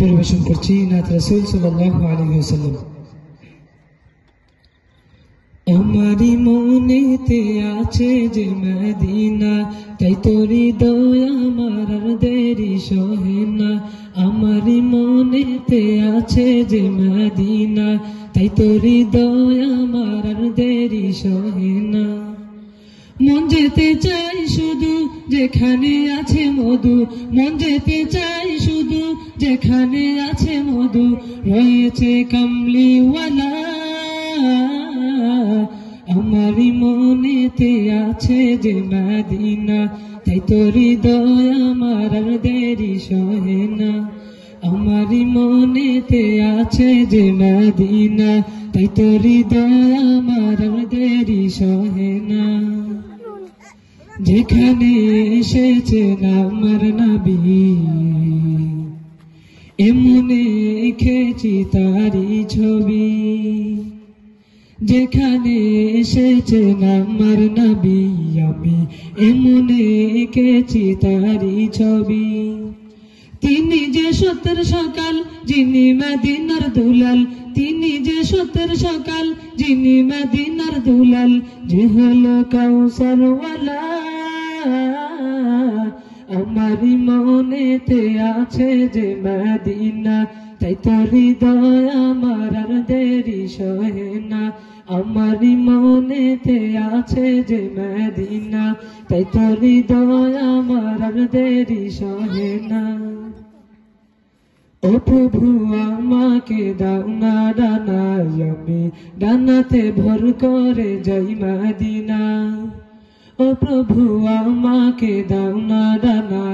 পরিবেশন করছি নাত রাসূল সাল্লাল্লাহু আলাইহি ওয়াসাল্লাম। আমারি মনেতে আছে যে মদিনা, তাই তোরি দয়া আমার আর দেরি সহে না। আমারি মনেতে আছে যে মদিনা, তাই তোরি দয়া আমার আর দেরি সহে না। মন যেতে চাই শুধু যেখানে আছে মধু, মন যেতে চাই শুধু যেখানে আছে মধু, রয়েছে কামলিওয়ালা। আমারি মনেতে আছে যে মদিনা, তাই তোরি দয়া আমার আর দেরি সহে না। আমারি মনেতে আছে যে মদিনা, তাই তোরি দয়া আমার আর দেরি সহে না। যেখানে এসেছেন আমার নবী, এমনে এঁকেছি তারি ছবি। যেখানে এসেছেন আমার নবী, আমি এমনে এঁকেছি তারি ছবি। তিনি যে সত্যের সকাল, যিনি মদিনার দুলাল, তিনি যে সত্যের সকাল, যিনি মদিনার দুলাল, যে হলো কাউসারওয়ালা। আমারি মনেতে আছে যে মদিনা, তাই তোরি দয়া আমার আর দেরি সহে না। আমারি মনেতে আছে যে মদিনা, তাই তোরি দয়া আমার আর দেরি সহে না। ও প্রভু আমাকে দাও না ডানা, আমি ডানাতে ভর করে যাই মদিনা। ও প্রভু আমাকে দাও না ডানা।